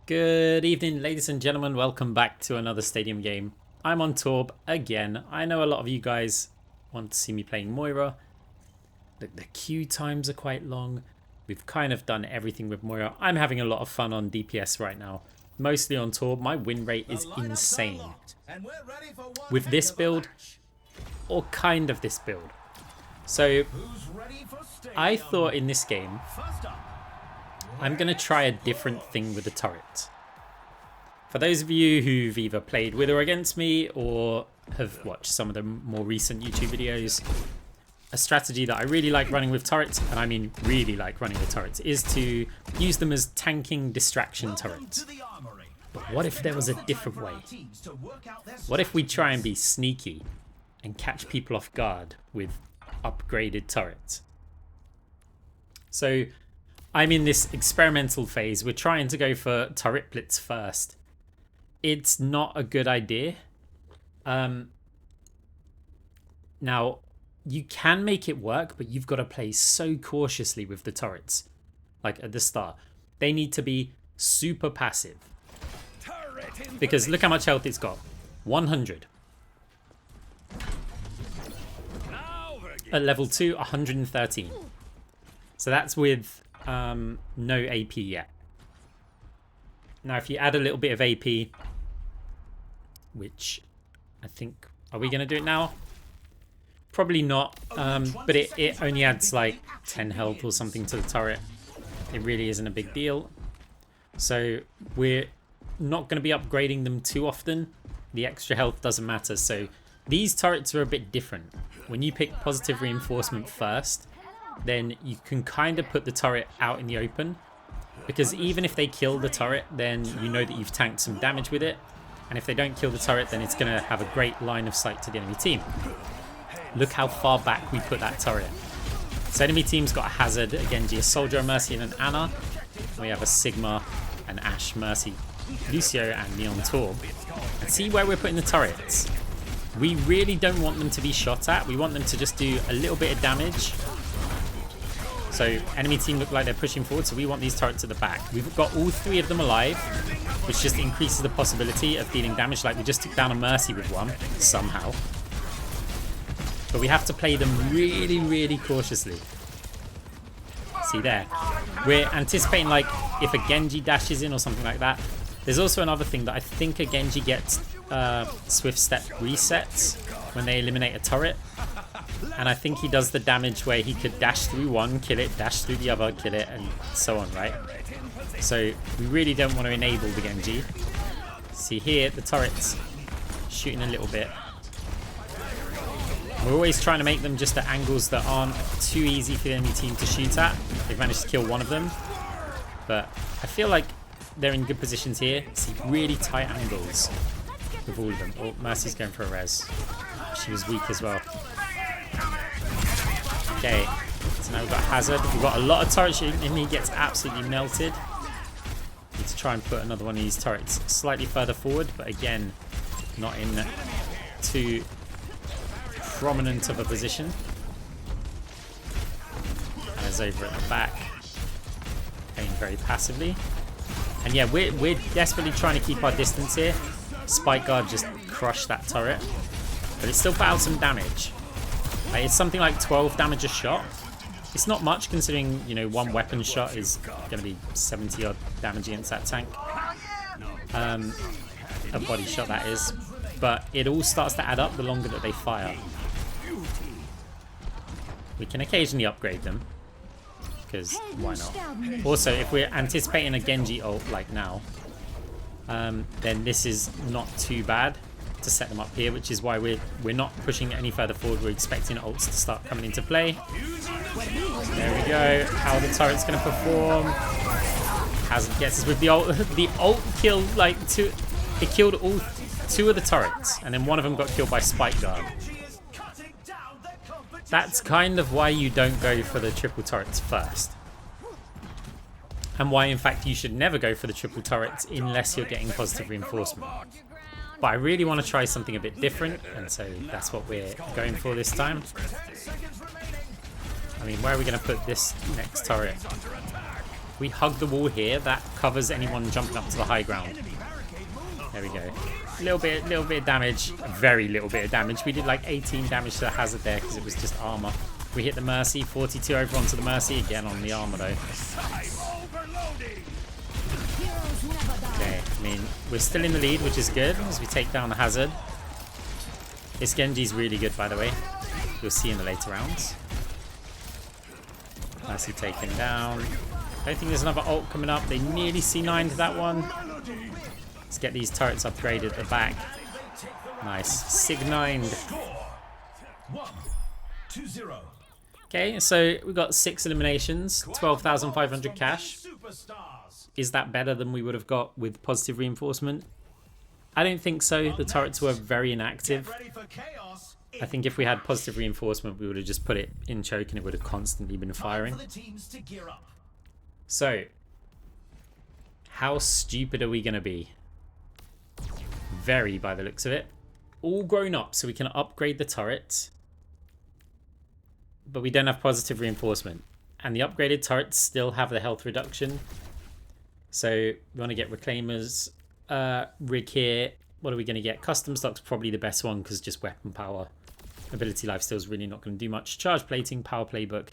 Good evening, ladies and gentlemen. Welcome back to another Stadium game. I'm on Torb again. I know a lot of you guys want to see me playing Moira. The queue times are quite long. We've kind of done everything with Moira. I'm having a lot of fun on DPS right now. Mostly on Torb. My win rate is insane. With this build, or kind of this build. So, I thought in this game, I'm going to try a different thing with the turret. For those of you who've either played with or against me or have watched some of the more recent YouTube videos, a strategy that I really like running with turrets, and I mean really like running with turrets, is to use them as tanking distraction turrets. But what if there was a different way? What if we try and be sneaky and catch people off guard with upgraded turrets? So I'm in this experimental phase. We're trying to go for turret blitz first. It's not a good idea. Now, you can make it work, but you've got to play so cautiously with the turrets. Like at the start. They need to be super passive. Because look how much health it's got. 100. At level 2, 113. So that's with no AP yet. Now if you add a little bit of AP, which I think, are we going to do it now? Probably not, but it only adds like 10 health or something to the turret. It really isn't a big deal. So we're not going to be upgrading them too often. The extra health doesn't matter. So these turrets are a bit different. When you pick positive reinforcement first, then you can kind of put the turret out in the open, because even if they kill the turret, then you know that you've tanked some damage with it, and if they don't kill the turret, then it's going to have a great line of sight to the enemy team. Look how far back we put that turret. So enemy team's got a Hazard, a Genji, a Soldier, a Mercy, and an Ana. We have a Sigma, an Ashe, Mercy, Lucio, and Neon Torb. And see where we're putting the turrets. We really don't want them to be shot at. We want them to just do a little bit of damage. So enemy team look like they're pushing forward, so we want these turrets at the back. We've got all three of them alive, which just increases the possibility of dealing damage. Like we just took down a Mercy with one, somehow. But we have to play them really, really cautiously. See there. We're anticipating like if a Genji dashes in or something like that. There's also another thing that I think a Genji gets swift step resets when they eliminate a turret. And I think he does the damage where he could dash through one, kill it, dash through the other, kill it, and so on, right? So we really don't want to enable the Genji. See here, the turret's shooting a little bit. We're always trying to make them just at angles that aren't too easy for the enemy team to shoot at. They've managed to kill one of them. But I feel like they're in good positions here. See, really tight angles with all of them. Oh, Mercy's going for a res. She was weak as well. Okay, so now we've got Hazard. We've got a lot of turrets and he gets absolutely melted. Need to try and put another one of these turrets slightly further forward, but again, not in too prominent of a position. And is over at the back, playing very passively. And yeah, we're desperately trying to keep our distance here. Spike Guard just crushed that turret, but it still put out some damage. Like, it's something like 12 damage a shot. It's not much considering, you know, one weapon shot is going to be 70 odd damage against that tank. A body shot, that is. But it all starts to add up the longer that they fire. We can occasionally upgrade them, because why not? Also, if we're anticipating a Genji ult like now, then this is not too bad to set them up here, which is why we're not pushing it any further forward. We're expecting ults to start coming into play. There we go. How the turret's going to perform. Hazard gets us with the ult. The ult killed like two. It killed all two of the turrets, and then one of them got killed by Spike Guard. That's kind of why you don't go for the triple turrets first. And why, in fact, you should never go for the triple turrets unless you're getting positive reinforcement. But I really want to try something a bit different, and so that's what we're going for this time. I mean, where are we going to put this next turret? We hug the wall here. That covers anyone jumping up to the high ground. There we go. Little bit of damage. Very little bit of damage. We did like 18 damage to the hazard there because it was just armor. We hit the Mercy. 42 over onto the Mercy. Again on the armor though. Okay, I mean, we're still in the lead, which is good as we take down the hazard. This Genji's really good, by the way. You'll see in the later rounds. Nicely taken down. I don't think there's another ult coming up. They nearly C9'd that one. Let's get these turrets upgraded at the back. Nice. Sig9'd. Okay, so we got 6 eliminations. 12,500 cash. Is that better than we would have got with positive reinforcement? I don't think so. The turrets were very inactive. I think if we had positive reinforcement, we would have just put it in choke and it would have constantly been firing. So, how stupid are we going to be? Very, by the looks of it. All grown up, so we can upgrade the turret. But we don't have positive reinforcement. And the upgraded turrets still have the health reduction. So, we want to get Reclaimers. Rig here. What are we going to get? Custom stock's probably the best one because just weapon power. Ability lifesteal is really not going to do much. Charge plating, power playbook,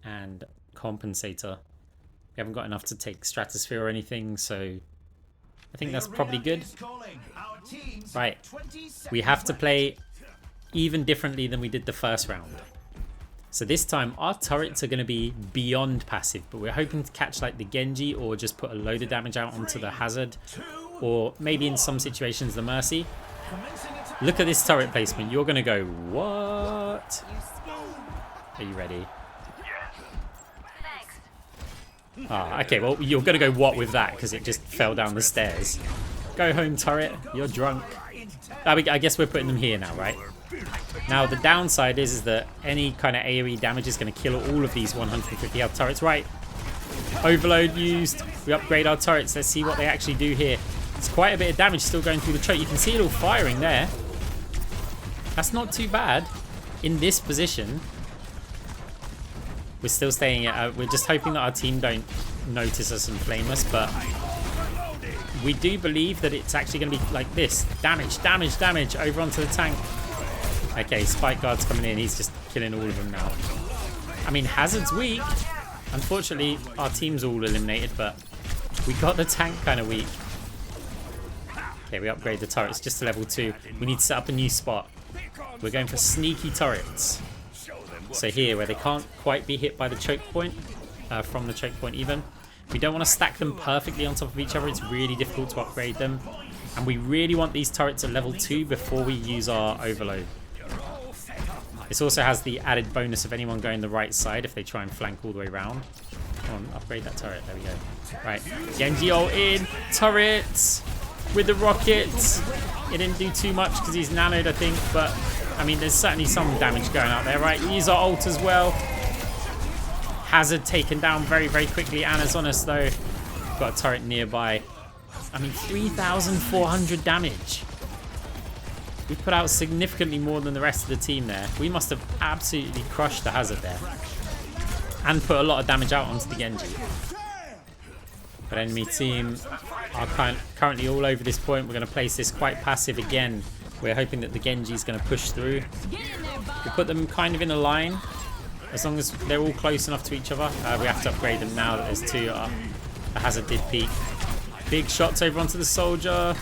and compensator. We haven't got enough to take stratosphere or anything, so I think that's probably good. Right, we have to play even differently than we did the first round. So this time our turrets are going to be beyond passive, but we're hoping to catch like the Genji or just put a load of damage out onto the hazard, or maybe in some situations the Mercy. Look at this turret placement. You're going to go, what? Are you ready? Ah, okay, well, you're going to go what with that because it just fell down the stairs. Go home, turret. You're drunk. I guess we're putting them here now, right? Now, the downside is that any kind of AoE damage is going to kill all of these 150 health turrets, right? Overload used. We upgrade our turrets. Let's see what they actually do here. It's quite a bit of damage still going through the choke. You can see it all firing there. That's not too bad in this position. We're still staying at, we're just hoping that our team don't notice us and flame us, but we do believe that it's actually going to be like this. Damage, damage, damage over onto the tank. Okay, Spike Guard's coming in. He's just killing all of them now. I mean, Hazard's weak. Unfortunately, our team's all eliminated, but we got the tank kind of weak. Okay, we upgrade the turrets just to level 2. We need to set up a new spot. We're going for sneaky turrets. So here, where they can't quite be hit by the choke point, from the choke point even. We don't want to stack them perfectly on top of each other. It's really difficult to upgrade them. And we really want these turrets at level 2 before we use our overload. This also has the added bonus of anyone going the right side if they try and flank all the way around. Come on, upgrade that turret. There we go. Right, Genji ult in. Turrets with the rockets. It didn't do too much because he's nanoed, I think. But, I mean, there's certainly some damage going out there, right? Use our ult as well. Hazard taken down very, very quickly. Anna's on us, though. Got a turret nearby. I mean, 3,400 damage. We put out significantly more than the rest of the team there. We must have absolutely crushed the Hazard there. And put a lot of damage out onto the Genji. But enemy team are currently all over this point. We're going to place this quite passive again. We're hoping that the Genji is going to push through. We put them kind of in a line. As long as they're all close enough to each other. We have to upgrade them now that there's 2 up. The Hazard did peak. Big shots over onto the soldier.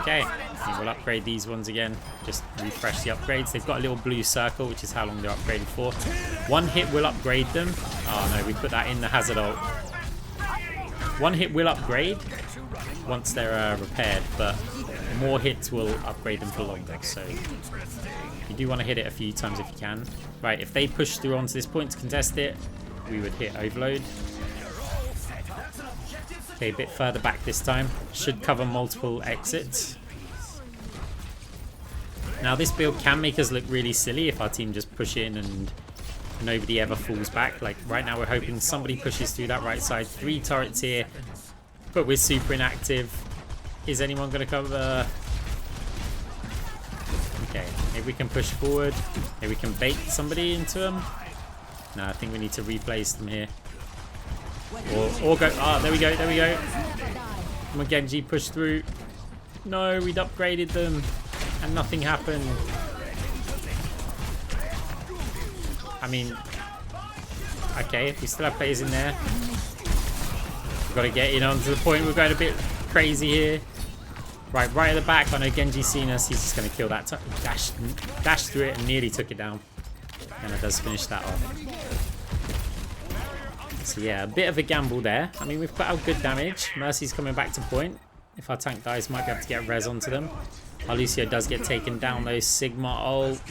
Okay, we'll upgrade these ones again. Just refresh the upgrades. They've got a little blue circle, which is how long they're upgraded for. 1 hit will upgrade them. Oh no, we put that in the Hazard ult. 1 hit will upgrade once they're repaired, but more hits will upgrade them for longer. So you do want to hit it a few times if you can. Right, if they push through onto this point to contest it, we would hit overload. Okay, a bit further back this time. Should cover multiple exits. Now this build can make us look really silly if our team just push in and nobody ever falls back. Like right now we're hoping somebody pushes through that right side. 3 turrets here, but we're super inactive. Is anyone going to cover? Okay, maybe we can push forward. Maybe we can bait somebody into them. No, I think we need to replace them here. Or go. Ah, there we go. There we go. Come on, Genji, push through. No, we'd upgraded them. And nothing happened. I mean... Okay, we still have players in there. We've got to get in onto the point. We're going a bit crazy here. Right at the back. I know Genji's seen us. He's just going to kill that. Dashed through it and nearly took it down. And it does finish that off. So yeah, a bit of a gamble there. I mean, we've put out good damage. Mercy's coming back to point. If our tank dies, might be able to get res onto them. Our Lucio does get taken down though. Sigma ult.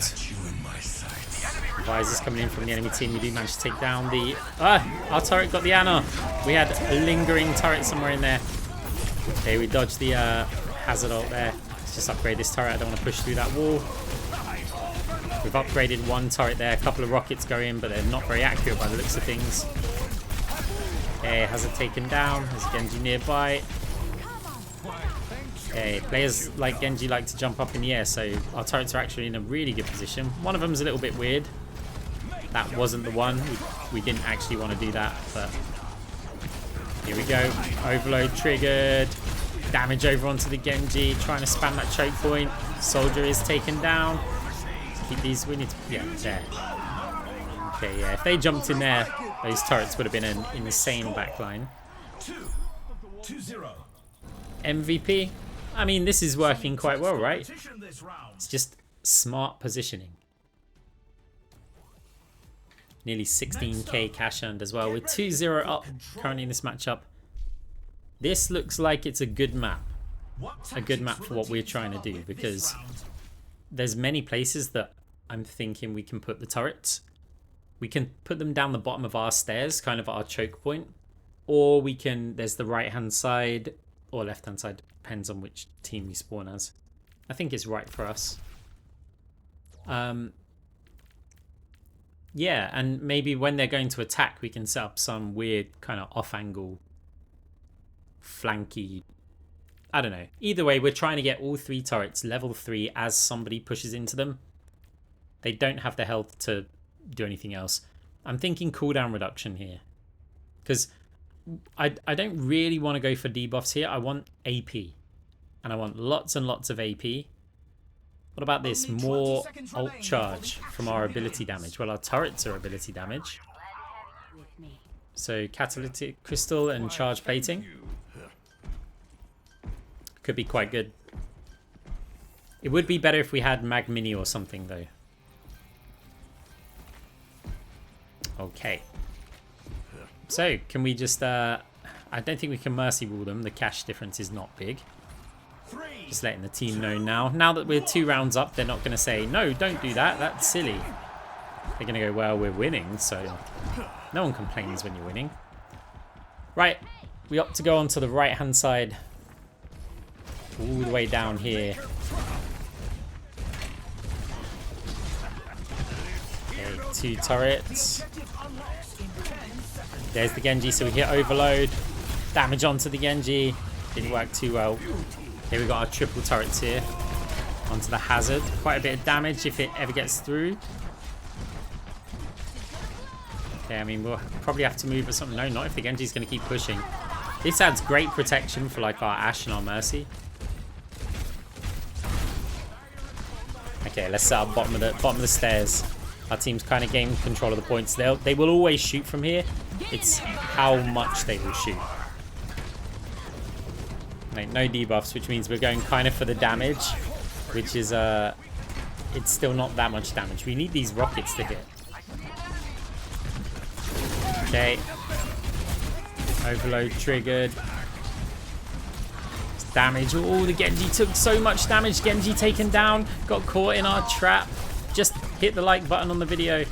Visor's coming in from the enemy team. We do manage to take down the... our turret got the Ana. We had a lingering turret somewhere in there. Okay, we dodged the hazard ult there. Let's just upgrade this turret. I don't want to push through that wall. We've upgraded one turret there. A couple of rockets go in, but they're not very accurate by the looks of things. Okay, hazard taken down. There's Genji nearby. Okay, players like Genji like to jump up in the air, so our turrets are actually in a really good position. One of them's a little bit weird. That wasn't the one. We didn't actually want to do that, but here we go. Overload triggered. Damage over onto the Genji. Trying to spam that choke point. Soldier is taken down. Keep these. We need to. Yeah, there. Okay, yeah. If they jumped in there, those turrets would have been an insane backline. 2-0. MVP. I mean, this is working quite well, right? It's just smart positioning. Nearly 16k cash earned as well. We're 2-0 up currently in this matchup. This looks like it's a good map. A good map for what we're trying to do, because there's many places that I'm thinking we can put the turrets. We can put them down the bottom of our stairs, kind of at our choke point. Or we can, there's the right-hand side or left-hand side, depends on which team we spawn as. I think it's right for us. Yeah, and maybe when they're going to attack, we can set up some weird kind of off-angle, flanky... I don't know. Either way, we're trying to get all three turrets level 3 as somebody pushes into them. They don't have the health to do anything else. I'm thinking cooldown reduction here. Because I don't really want to go for debuffs here. I want AP. And I want lots and lots of AP. What about this? More ult charge from our ability damage. Well, our turrets are ability damage. So catalytic crystal and charge plating. Could be quite good. It would be better if we had Mag Mini or something though. Okay. So, can we just... I don't think we can Mercy Rule them. The cash difference is not big. Just letting the team know now. Now that we're 2 rounds up, they're not going to say, no, don't do that. That's silly. They're going to go, well, we're winning, so... No one complains when you're winning. Right. We opt to go onto the right-hand side. All the way down here. Okay, 2 turrets. There's the Genji, so we hit overload. Damage onto the Genji. Didn't work too well. Here we got our triple turrets here. Onto the hazard. Quite a bit of damage if it ever gets through. Okay, I mean, we'll probably have to move or something. No, not if the Genji's going to keep pushing. This adds great protection for like our Ashe and our Mercy. Okay, let's set up bottom of the stairs. Our team's kind of gained control of the points. They will always shoot from here. It's how much they will shoot. Like, no debuffs, which means we're going kind of for the damage, which is it's still not that much damage. We need these rockets to hit. Okay. Overload triggered. Damage. Oh, the Genji took so much damage. Genji taken down. Got caught in our trap. Just hit the like button on the video.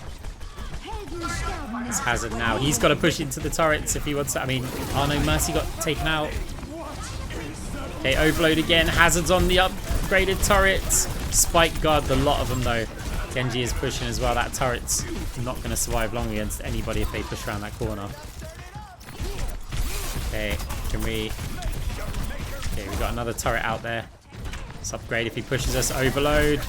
It's Hazard now. He's got to push into the turrets if he wants to. I mean, oh no, Mercy got taken out. Okay, overload again. Hazard's on the upgraded turrets. Spike guard the lot of them though. Genji is pushing as well. That turret's not going to survive long against anybody if they push around that corner. Okay, can we... Okay, we got another turret out there. Let's upgrade if he pushes us. Overload.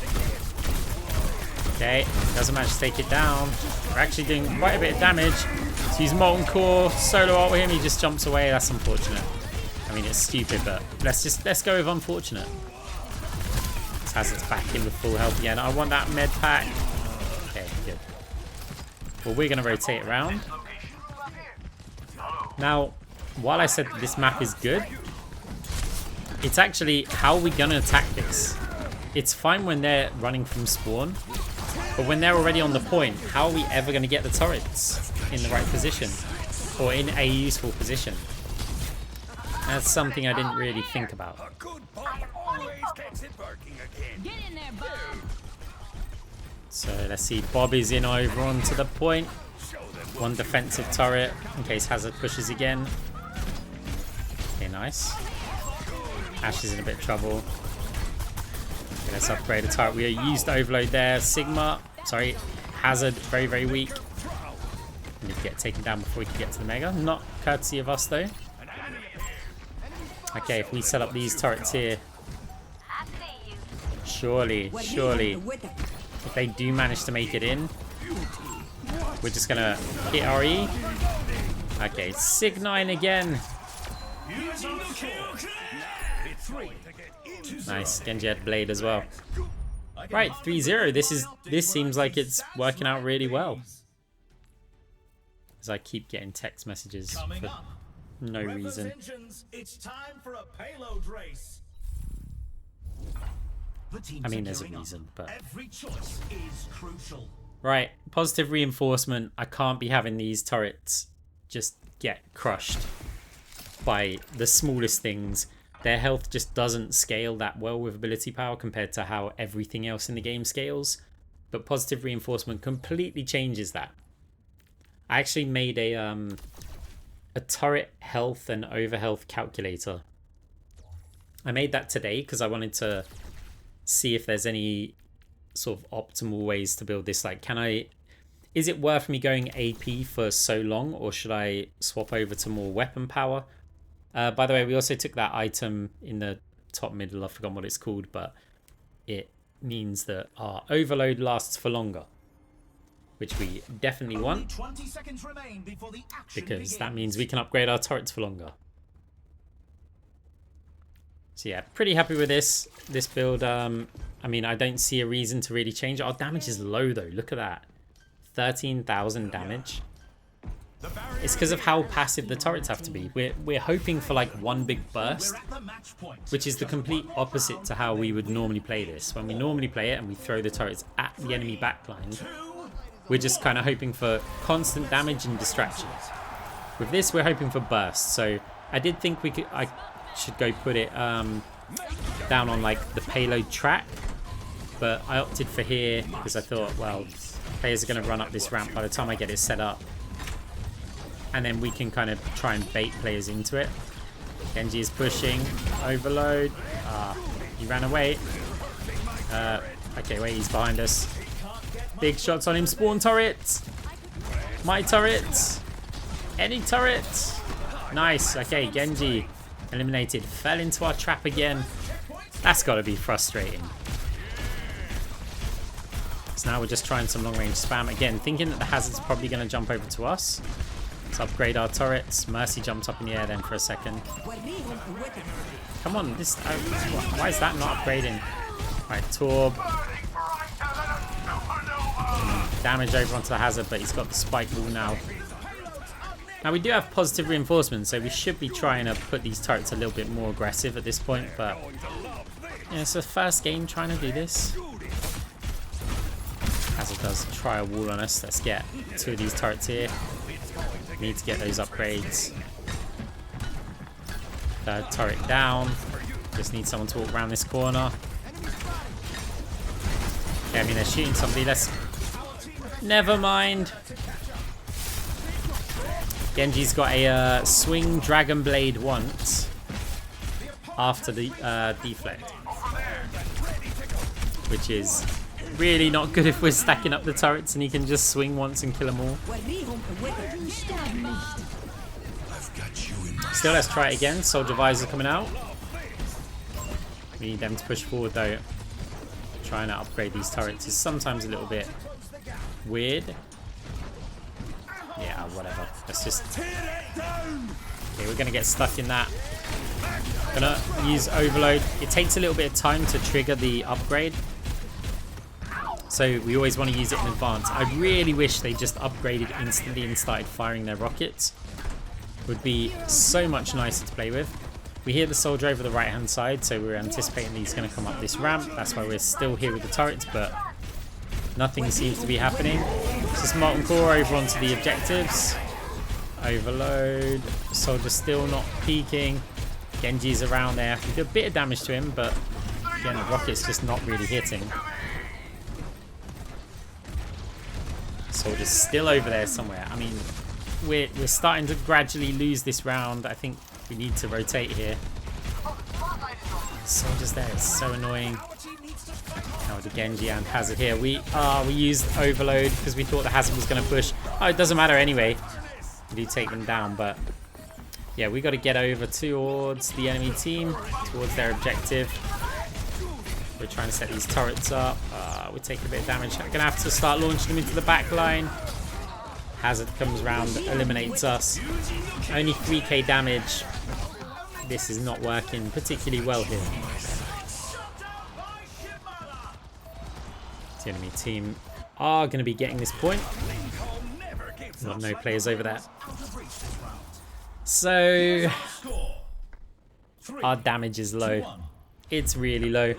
Okay, doesn't manage to take it down. We're actually doing quite a bit of damage. So he's Molten Core, solo ult with him, he just jumps away. That's unfortunate. I mean, it's stupid, but let's go with unfortunate. This Hazard's back in with full health again. I want that med pack. Okay, good. Well, we're going to rotate around. Now, while I said this map is good, it's actually how are we going to attack this? It's fine when they're running from spawn, but when they're already on the point, how are we ever going to get the turrets in the right position or in a useful position? That's something I didn't really think about. So let's see, Bob is in over onto the point. One defensive turret in case Hazard pushes again. Okay, nice. Ash is in a bit of trouble. Okay, let's upgrade a turret. We used overload there. Sigma, sorry, Hazard, very, very weak. We need to get taken down before we can get to the Mega. Not courtesy of us though. Okay, if we set up these turrets here, surely, if they do manage to make it in, we're just gonna hit RE. Okay, Sig9 again. Nice, Genji had Blade as well. Right, 3-0. This seems like it's working out really well. As I keep getting text messages for no reason. It's time for a payload race. I mean, there's a reason, but Every choice is crucial. right, positive reinforcement. I can't be having these turrets just get crushed by the smallest things. Their health just doesn't scale that well with ability power compared to how everything else in the game scales. But positive reinforcement completely changes that. I actually made a turret health and overhealth calculator. I made that today because I wanted to see if there's any sort of optimal ways to build this. Like, is it worth me going AP for so long, or should I swap over to more weapon power? By the way, we also took that item in the top middle. I've forgotten what it's called, but it means that our overload lasts for longer, which we definitely want, 20 seconds remain before the action because begins. that means we can upgrade our turrets for longer. So yeah, pretty happy with this build. I mean, I don't see a reason to really change it. Our damage is low though. Look at that, 13,000 damage. It's because of how passive the turrets have to be. We're hoping for like one big burst, which is the complete opposite to how we would normally play this. When we normally play it and we throw the turrets at the enemy backline, we're just kind of hoping for constant damage and distraction. With this, we're hoping for bursts. So I did think I should go put it down on like the payload track, but I opted for here because I thought, well, players are going to run up this ramp by the time I get it set up, and then we can kind of try and bait players into it. Genji is pushing, overload. He ran away. Okay, wait, he's behind us. Big shots on him. Spawn turret. My turret. Any turret. Nice. Okay, Genji eliminated. Fell into our trap again. That's got to be frustrating. So now we're just trying some long range spam. Again, thinking that the Hazard's probably going to jump over to us. Let's upgrade our turrets. Mercy jumped up in the air then for a second. Come on. Why is that not upgrading? Right, Torb. Damage over onto the Hazard, but he's got the spike wall now. Now we do have positive reinforcement, so we should be trying to put these turrets a little bit more aggressive at this point, but yeah, it's the first game trying to do this. Hazard does try a wall on us. Let's get 2 of these turrets here. Need to get those upgrades. Third turret down. Just need someone to walk around this corner. Okay, I mean, they're shooting somebody. Let's... Never mind. Genji's got a swing Dragon Blade once after the deflect, which is really not good if we're stacking up the turrets and he can just swing once and kill them all. Still, let's try it again. Soldier Visor coming out. We need them to push forward though. trying to upgrade these turrets is sometimes a little bit weird. Yeah, whatever. Let's just... Okay, we're going to get stuck in that. Gonna use overload. It takes a little bit of time to trigger the upgrade, so we always want to use it in advance. I really wish they just upgraded instantly and started firing their rockets. Would be so much nicer to play with. We hear the soldier over the right hand side, so we're anticipating he's going to come up this ramp. That's why we're still here with the turrets, but nothing seems to be happening. Just Molten Core over onto the objectives. Overload. Soldier still not peeking. Genji's around there. We do a bit of damage to him, but again, the rocket's just not really hitting. Soldier's still over there somewhere. I mean, we're starting to gradually lose this round. I think we need to rotate here. Soldier's there. It's so annoying. Now with the Genji and Hazard here. We used overload because we thought the Hazard was going to push. Oh, it doesn't matter anyway. We do take them down, but yeah, we got to get over towards the enemy team, towards their objective. We're trying to set these turrets up. We're taking a bit of damage. I'm going to have to start launching them into the back line. Hazard comes around, eliminates us. Only 3k damage. This is not working particularly well here. The enemy team are going to be getting this point. Got no players over there. So our damage is low. It's really low.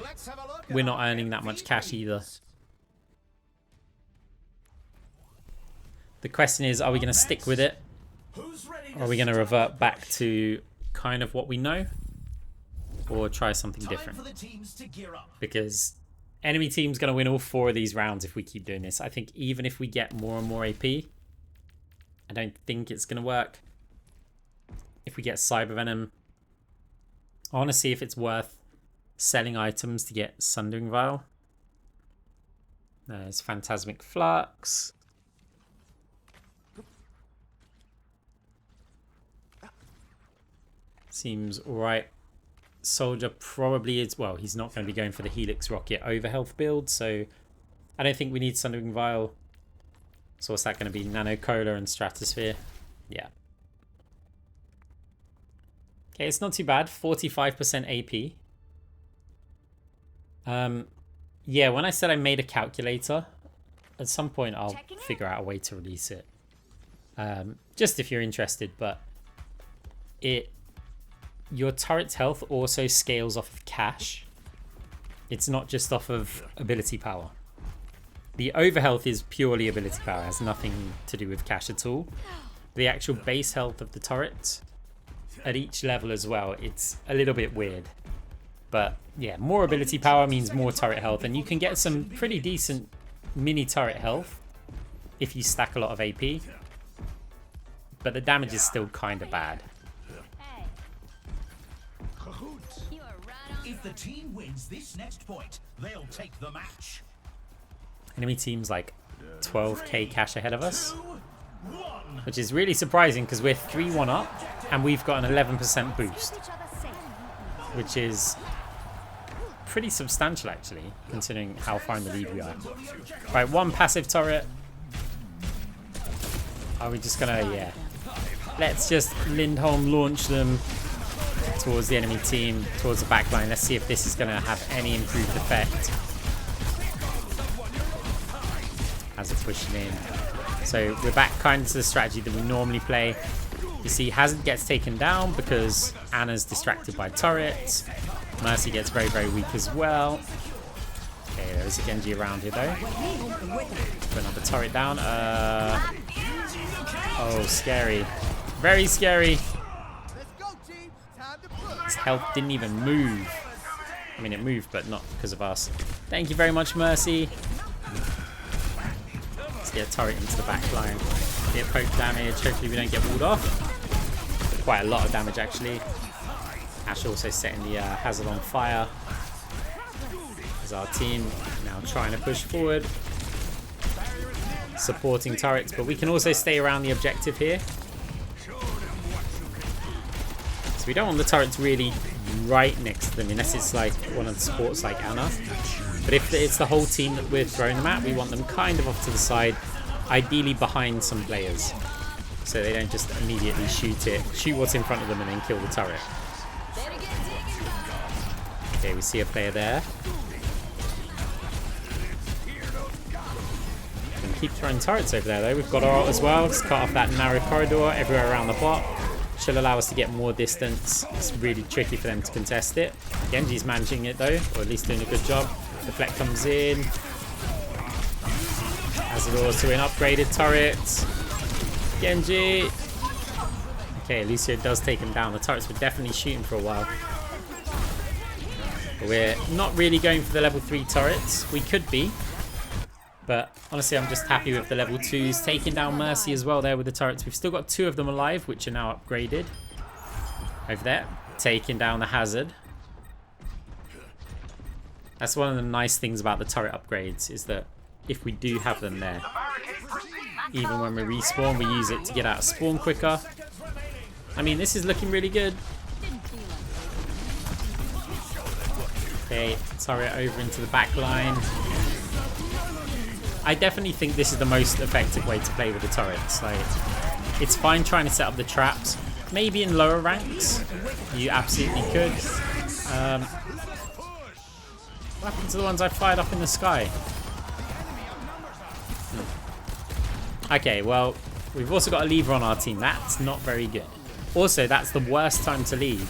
We're not earning that much cash either. The question is, are we going to stick with it? Or are we going to revert back to kind of what we know? Or try something different? Because enemy team's going to win all 4 of these rounds if we keep doing this. I think even if we get more and more AP, I don't think it's going to work. If we get Cyber Venom, I want to see if it's worth selling items to get Sundering Vial. There's Phantasmic Flux. Seems alright. Soldier probably is, well, he's not going to be going for the Helix Rocket overhealth build, so I don't think we need Sundering Vial. So what's that going to be? Nano Cola and Stratosphere? Yeah. Okay, it's not too bad. 45% AP. Yeah, when I said I made a calculator, at some point I'll figure out a way to release it. Just if you're interested, but your turret's health also scales off of cash. It's not just off of ability power. The overhealth is purely ability power. It has nothing to do with cash at all. The actual base health of the turret at each level as well, it's a little bit weird. But yeah, more ability power means more turret health, and you can get some pretty decent mini turret health if you stack a lot of AP. But the damage is still kind of bad. If the team wins this next point, they'll take the match. Enemy team's like 12k cash ahead of us, which is really surprising because we're 3-1 up and we've got an 11% boost, which is pretty substantial actually, considering how far in the lead we are. Right, 1 passive turret. Are we just gonna, yeah. Let's just Lindholm launch them towards the enemy team, towards the back line. Let's see if this is gonna have any improved effect. As it's pushing in. So we're back kind of to the strategy that we normally play. You see Hazard gets taken down because Anna's distracted by turrets. Mercy gets very, very weak as well. Okay, there's a Genji around here though. Put another turret down. Oh, scary. Very scary. His health didn't even move. I mean, it moved, but not because of us. Thank you very much, Mercy. Let's get a turret into the back line. Get poke damage. Hopefully we don't get walled off. Quite a lot of damage, actually. Ash also setting the Hazard on fire. There's our team now trying to push forward. Supporting turrets, but we can also stay around the objective here. So we don't want the turrets really right next to them, unless it's like one of the supports like Anna. But if it's the whole team that we're throwing them at, we want them kind of off to the side, ideally behind some players, so they don't just immediately shoot what's in front of them and then kill the turret. Okay, we see a player there. We can keep throwing turrets over there though. We've got our ult as well. Just cut off that narrow corridor everywhere around the bot. Should allow us to get more distance. It's really tricky for them to contest it. Genji's managing it though, or at least doing a good job. Deflect comes in. Hazard to an upgraded turret. Genji. Okay, Lucio does take him down. The turrets were definitely shooting for a while. But we're not really going for the level 3 turrets. We could be. But honestly, I'm just happy with the level 2s. Taking down Mercy as well there with the turrets. We've still got 2 of them alive, which are now upgraded. Over there. Taking down the Hazard. That's one of the nice things about the turret upgrades, is that if we do have them there, even when we respawn, we use it to get out of spawn quicker. I mean, this is looking really good. Okay, turret over into the back line. I definitely think this is the most effective way to play with the turrets. Like, it's fine trying to set up the traps. Maybe in lower ranks, you absolutely could. What happened to the ones I fired up in the sky? Okay, well, we've also got a lever on our team. That's not very good. Also, that's the worst time to leave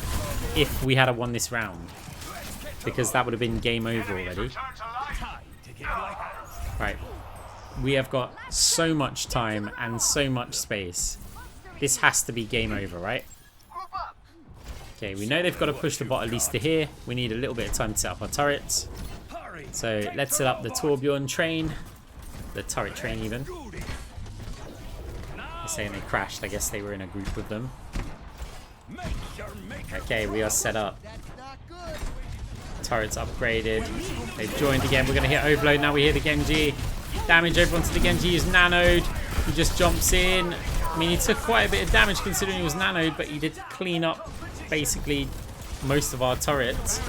if we had won this round, because that would have been game over already. Right. We have got so much time and so much space. This has to be game over, right? Okay, we know they've got to push the bot at least to here. We need a little bit of time to set up our turrets. So let's set up the Torbjorn train. The turret train even. They're saying they crashed. I guess they were in a group with them. Okay, we are set up. Turrets upgraded. They've joined again. We're going to hit overload. Now we hear the Genji. Damage over onto the Genji. He's nanoed. He just jumps in. I mean, he took quite a bit of damage considering he was nanoed, but he did clean up basically most of our turrets.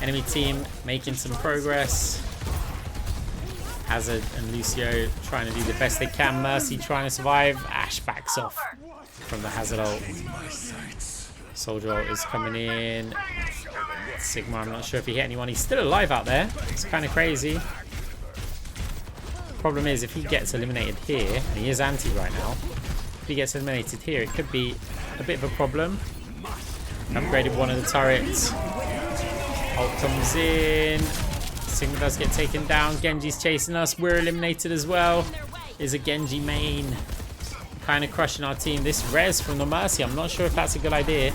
Enemy team making some progress. Hazard and Lucio trying to do the best they can. Mercy trying to survive. Ashe backs off from the Hazard ult. Soldier ult is coming in. Sigma, I'm not sure if he hit anyone. He's still alive out there. It's kind of crazy. Problem is, if he gets eliminated here, and he is anti right now, if he gets eliminated here, it could be a bit of a problem. Upgraded one of the turrets. Ult comes in. Sigma does get taken down. Genji's chasing us. We're eliminated as well. Is a Genji main. Kind of crushing our team. This res from the Mercy, I'm not sure if that's a good idea.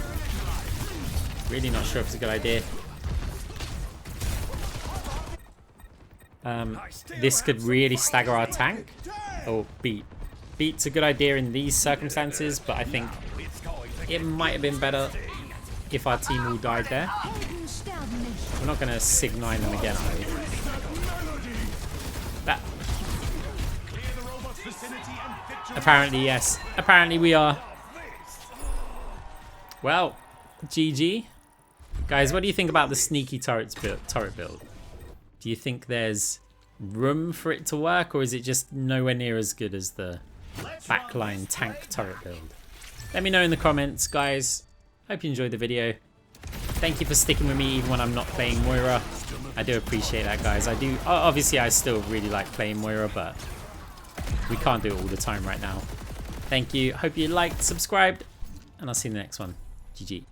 Really not sure if it's a good idea. This could really stagger our tank. Oh, beat. Beat's a good idea in these circumstances, but I think it might have been better if our team all died there. We're not going to Sig 9 them again, are we? That. Apparently, yes. Apparently we are. Well, GG. Guys, what do you think about the sneaky turret build? Do you think there's room for it to work, or is it just nowhere near as good as the backline tank turret build? Let me know in the comments, guys. Hope you enjoyed the video. Thank you for sticking with me even when I'm not playing Moira. I do appreciate that, guys. Obviously, I still really like playing Moira, but we can't do it all the time right now. Thank you. Hope you liked, subscribed, and I'll see you in the next one. GG.